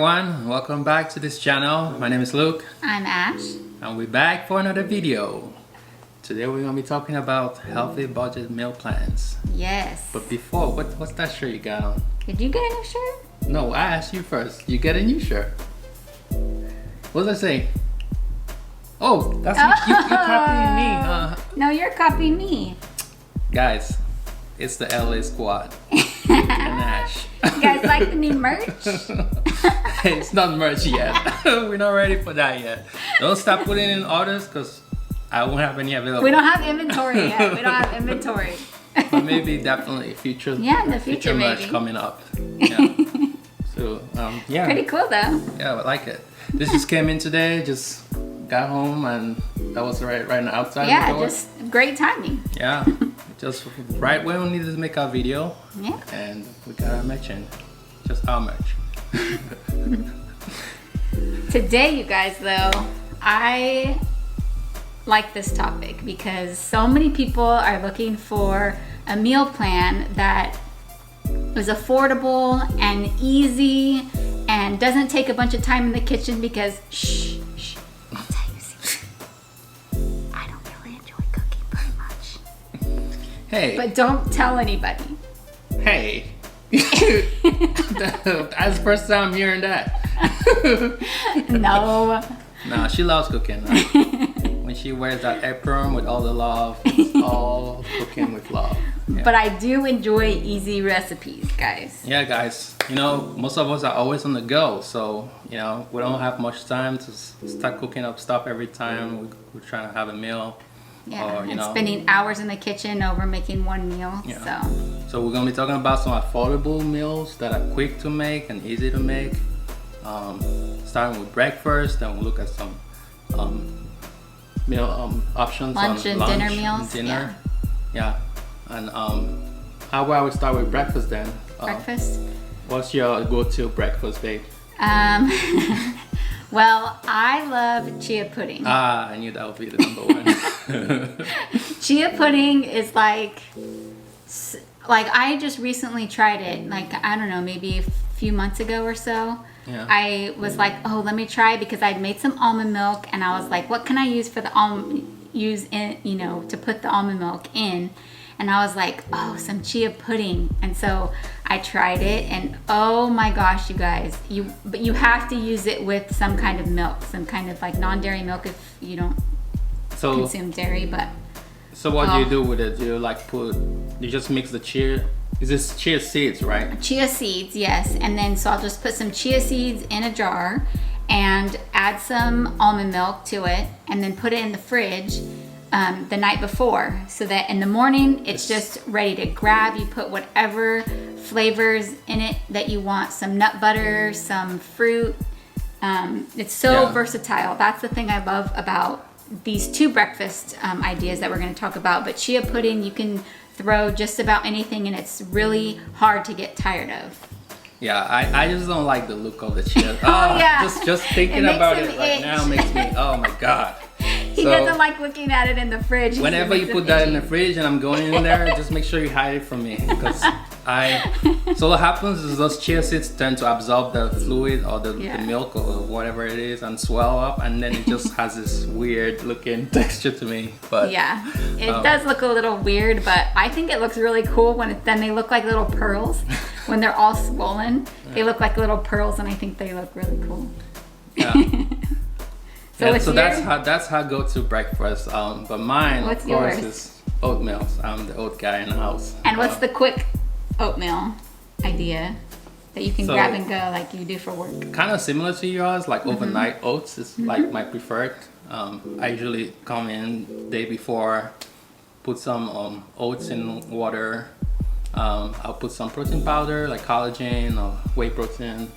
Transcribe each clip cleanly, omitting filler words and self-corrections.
everyone, welcome back to this channel. My name is Luke. I'm Ash. And we're back for another video. Today we're going to be talking about healthy budget meal plans. Yes. But before, what's that shirt you got on? Did you get a new shirt? No, I asked you first. You get a new shirt. What does it say? Oh, that's you copying me, huh? No, you're copying me. Guys, it's the LA squad. And Ash. You guys like the new merch? It's not merch yet. We're not ready for that yet. Don't stop putting in orders because I won't have any available. We don't have inventory yet. We don't have inventory. But maybe definitely future. Yeah, in the future merch maybe. coming up. Yeah. So yeah. Pretty cool though. Yeah, I like it. This just came in today. Just got home and that was right outside the door. Yeah, just great timing. Yeah. Just right when we needed to make our video. Yeah. And we got our merch in. Just our merch. Today, you guys, though, I like this topic because so many people are looking for a meal plan that is affordable and easy and doesn't take a bunch of time in the kitchen because, shh, I'll tell you a secret. I don't really enjoy cooking very much. Hey. But don't tell anybody. Hey. That's the first time I'm hearing that. No. No, she loves cooking. When she wears that apron with all the love, it's all cooking with love. Yeah. But I do enjoy easy recipes, guys. Yeah, guys. You know, most of us are always on the go. So, you know, we don't have much time to start cooking up stuff every time we're trying to have a meal. Yeah, or, and spending hours in the kitchen over making one meal. Yeah. So we're going to be talking about some affordable meals that are quick to make and easy to make. Starting with breakfast, then we'll look at some meal options lunch on and lunch dinner meals. And dinner. Yeah. And how about we start with breakfast then? Breakfast? What's your go-to breakfast, babe? Well, I love chia pudding. I knew that would be the number one. Chia pudding is like I just recently tried it, like, I don't know, maybe a few months ago or so. Yeah. I was like, oh, let me try, because I'd made some almond milk and I was like, what can I use for the to put the almond milk in? And I was like, oh, some chia pudding. And so I tried it, and oh my gosh, you guys, but you have to use it with some kind of milk, some kind of like non-dairy milk if you don't consume dairy. But so what do you do with it? Do you like you just mix the chia? Is this chia seeds, right? Chia seeds, yes. And then so I'll just put some chia seeds in a jar and add some almond milk to it, and then put it in the fridge the night before, so that in the morning it's just ready to grab. You put whatever flavors in it that you want, some nut butter, some fruit. It's so versatile. That's the thing I love about these two breakfast ideas that we're going to talk about. But chia pudding, you can throw just about anything, and it's really hard to get tired of. Yeah, I just don't like the look of the chia. Yeah. Just thinking about it right now makes me, oh my God. He doesn't like looking at it in the fridge. Whenever you put that in the fridge and I'm going in there, just make sure you hide it from me, because so what happens is those chia seeds tend to absorb the fluid or the milk or whatever it is and swell up, and then it just has this weird looking texture to me. But yeah, it does look a little weird, but I think it looks really cool when then they look like little pearls. When they're all swollen, they look like little pearls, and I think they look really cool. Yeah. So that's how I go to breakfast. But mine, of course, is oatmeal. I'm the oat guy in the house. And what's the quick oatmeal idea that you can grab and go like you do for work? Kind of similar to yours, like overnight oats is like my preferred. I usually come in the day before, put some oats in water. I'll put some protein powder like collagen or whey protein.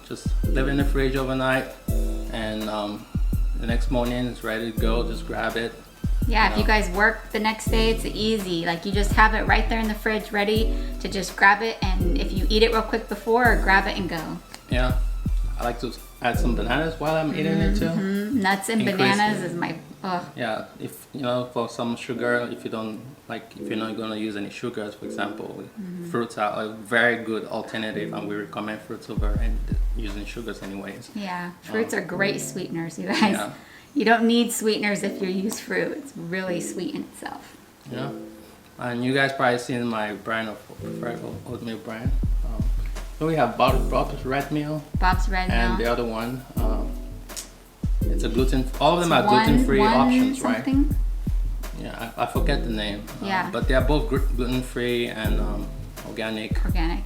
Just leave it in the fridge overnight, and the next morning it's ready to go. Just grab it. Yeah, if you guys work the next day, it's easy. Like, you just have it right there in the fridge ready to just grab it, and if you eat it real quick before, grab it and go. Yeah, I like to add some bananas while I'm eating it too. Nuts and bananas is my Yeah, if for some sugar, if you're not going to use any sugars, for example, fruits are a very good alternative, and we recommend fruits over using sugars anyways. Yeah, fruits are great sweeteners, you guys. Yeah. You don't need sweeteners if you use fruit. It's really sweet in itself. Yeah. And you guys probably seen my brand of preferred oatmeal brand. So we have Bob's Red Meal. Bob's Red And the Meal. other one, it's a gluten. All of them are gluten-free options, right? Something? Yeah, I forget the name. Yeah. But they are both gluten-free and organic. Organic.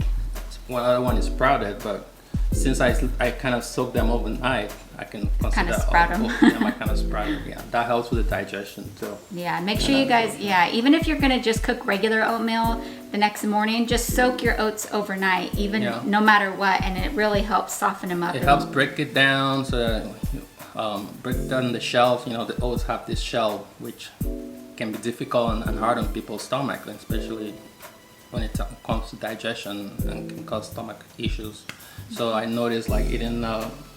One other one is sprouted, but since I kind of soak them overnight, I can consider sprout them. both of them. I kind of sprout them. Yeah, that helps with the digestion too. Yeah, make sure you guys, even if you're gonna just cook regular oatmeal the next morning, just soak your oats overnight, no matter what, and it really helps soften them up. It helps break it down so that break down the shells. You know, the oats have this shell which can be difficult and hard on people's stomach, especially when it comes to digestion and can cause stomach issues. So I noticed like eating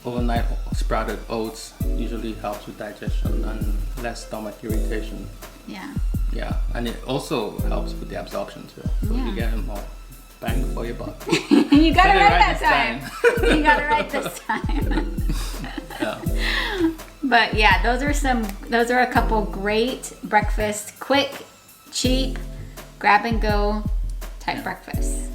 overnight sprouted oats usually helps with digestion and less stomach irritation. Yeah. Yeah, and it also helps with the absorption too. So Yeah. you get more bang for your buck. You got it right this that time. You got it right this time. Yeah. But yeah, those are a couple great breakfast, quick, cheap, grab and go type breakfasts.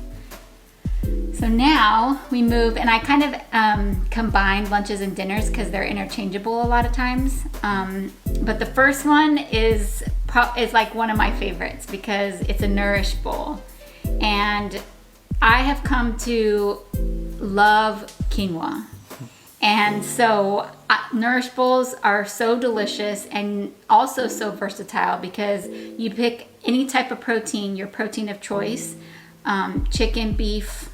So now we move, and I kind of combine lunches and dinners because they're interchangeable a lot of times. But the first one is like one of my favorites because it's a nourish bowl. And I have come to love quinoa. And so nourish bowls are so delicious and also so versatile because you pick any type of protein, your protein of choice, chicken, beef,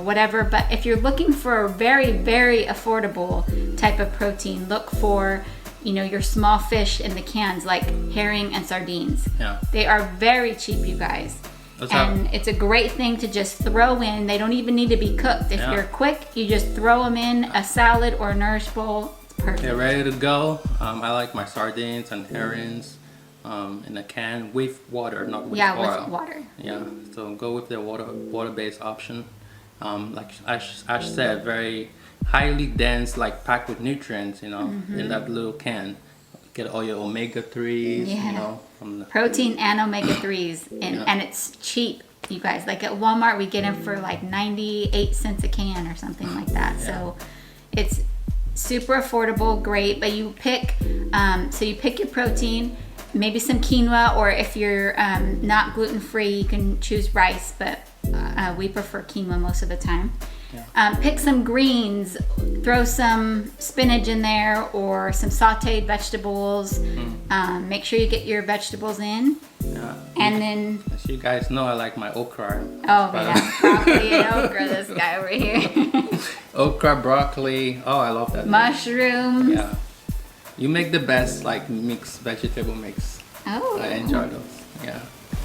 whatever. But if you're looking for a very, very affordable type of protein, look for, your small fish in the cans like herring and sardines. Yeah. They are very cheap, you guys. It's a great thing to just throw in. They don't even need to be cooked. If you're quick, you just throw them in a salad or a nourish bowl. It's perfect. They're ready to go. I like my sardines and herrings in a can with water, not with oil. Yeah, with water. Yeah, so go with the water-based option. Like Ash said, very highly dense, like packed with nutrients, in that little can. Get all your omega-3s, from the protein and omega-3s, and it's cheap, you guys. Like at Walmart, we get them for like 98 cents a can or something like that. Yeah. So it's super affordable, great. But you pick, you pick your protein, maybe some quinoa, or if you're not gluten-free, you can choose rice, but we prefer quinoa most of the time. Yeah. Pick some greens, throw some spinach in there or some sauteed vegetables. Make sure you get your vegetables in. Yeah. And then... As you guys know, I like my okra. Oh, yeah. Broccoli and okra, this guy over here. Okra, broccoli. Oh, I love that. Mushrooms. Yeah. You make the best, vegetable mix. Oh. I enjoy those. Yeah.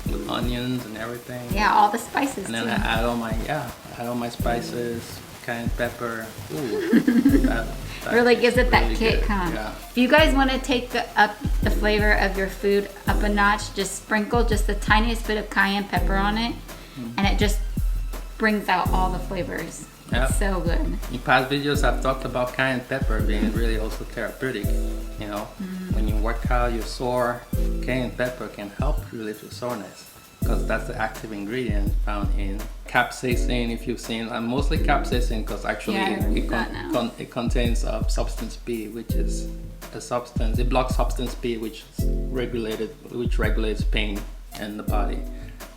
With onions and everything. Yeah, all the spices and then too. I add all my spices, cayenne pepper. Ooh, that really gives it that really kick, good. huh? Yeah. If you guys want to take up the flavor of your food up a notch, just sprinkle just the tiniest bit of cayenne pepper on it, and it just brings out all the flavors. Yep. It's so good. In past videos, I've talked about cayenne pepper being really also therapeutic. When you work out, you're sore, cayenne pepper can help relieve your soreness because that's the active ingredient found in capsaicin. If you've seen, mostly capsaicin because actually it contains substance P, which is a substance. It blocks substance P, which regulates pain in the body.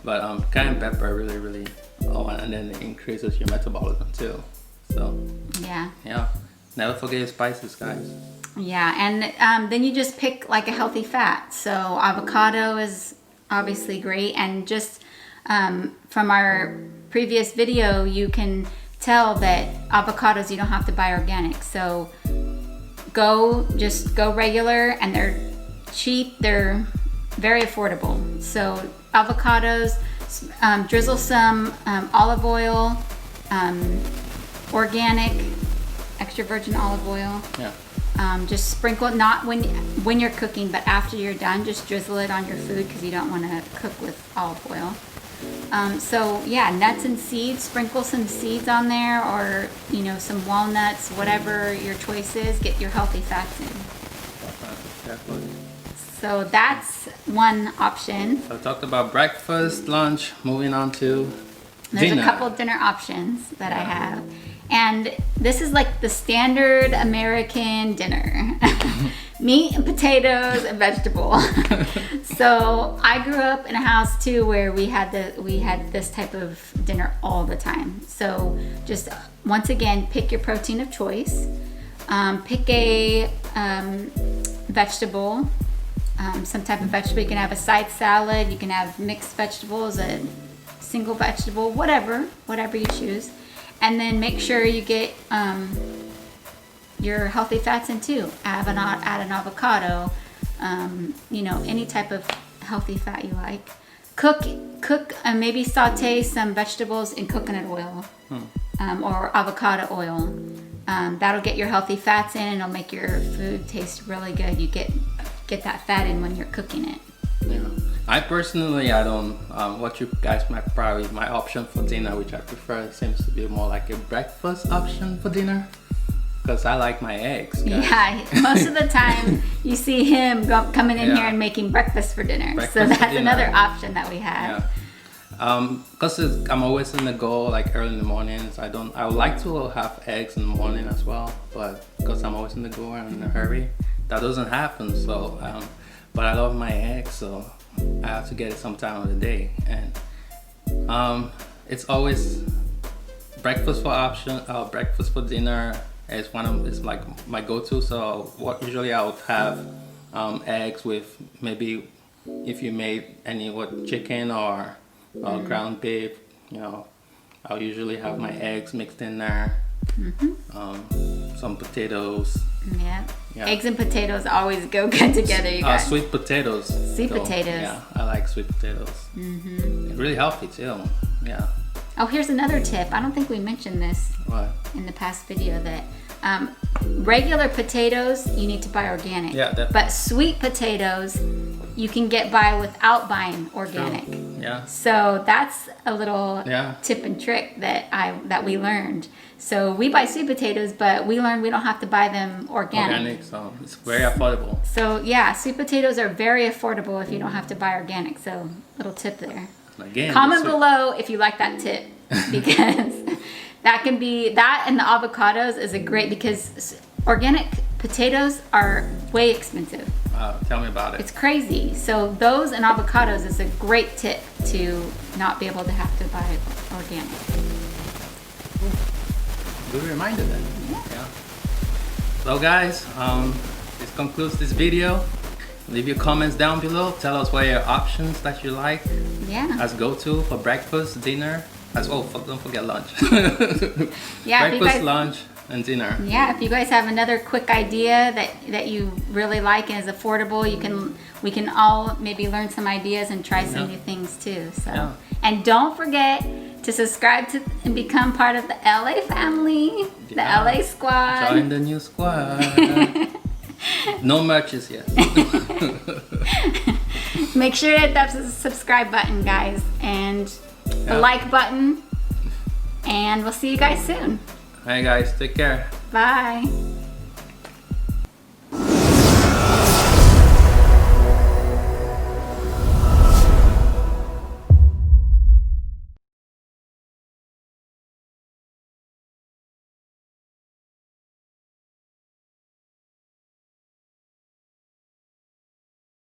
But cayenne pepper really. Oh, and then it increases your metabolism too. So yeah, never forget your spices, guys. Yeah, and then you just pick like a healthy fat. So avocado is obviously great, and just from our previous video, you can tell that avocados you don't have to buy organic. So just go regular, and they're cheap. They're very affordable. So avocados. Drizzle some olive oil, organic, extra virgin olive oil. Yeah. Just sprinkle, not when you're cooking, but after you're done, just drizzle it on your food because you don't want to cook with olive oil. So yeah, nuts and seeds, sprinkle some seeds on there, or you know, some walnuts, whatever your choice is, get your healthy fats in. Definitely. So that's one option. So I talked about breakfast, lunch, moving on to There's dinner. a couple dinner options that I have. And this is like the standard American dinner. Meat and potatoes and vegetable. So I grew up in a house too where we had this type of dinner all the time. So just once again, pick your protein of choice. Pick a vegetable, some type of vegetable. You can have a side salad, you can have mixed vegetables, a single vegetable, whatever you choose. And then make sure you get your healthy fats in too. Add an avocado, you know, any type of healthy fat you like. Cook, maybe saute some vegetables in coconut oil or avocado oil. That'll get your healthy fats in, and it'll make your food taste really good. You get that fat in when you're cooking it. Yeah. I personally, I don't, what you guys might probably, my option for dinner, which I prefer, seems to be more like a breakfast option for dinner. Because I like my eggs, guys. Yeah, most of the time you see him coming in here and making breakfast for dinner. So that's another option that we have. Yeah. Because I'm always in the go, like early in the mornings. I would like to have eggs in the morning as well, but because I'm always in the go and in a hurry, that doesn't happen. So, but I love my eggs, so I have to get it some time of the day. And it's always breakfast for dinner. It's like my go-to. So usually I would have eggs with maybe, if you made any chicken or ground beef, you know, I'll usually have my eggs mixed in there. Some potatoes. Yeah. Eggs and potatoes always go good together, you guys. Sweet potatoes. Sweet potatoes. Yeah, I like sweet potatoes. Really healthy too. Yeah. Oh, here's another tip. I don't think we mentioned this in the past video, that regular potatoes you need to buy organic. Yeah, definitely. But sweet potatoes you can get by without buying organic. True. Yeah. So that's a little tip and trick that we learned. So we buy sweet potatoes, but we learned we don't have to buy them organic. So it's very affordable. So yeah, sweet potatoes are very affordable if you don't have to buy organic. So little tip there. Again, comment below if you like that tip, because that and the avocados is a great, because organic potatoes are way expensive. Tell me about it. It's crazy. So those and avocados is a great tip to not be able to have to buy organic. Good reminder then. Yeah. So guys, this concludes this video. Leave your comments down below. Tell us what are your options that you like as go-to for breakfast, dinner, don't forget lunch. Breakfast, lunch, and dinner. Yeah, if you guys have another quick idea that you really like and is affordable, we can all maybe learn some ideas and try some new things too. So and don't forget to subscribe to and become part of the LA family, the LA squad. Join the new squad. No merches yet. Make sure to hit that subscribe button, guys, and the like button, and we'll see you guys soon. Hey guys, take care. Bye.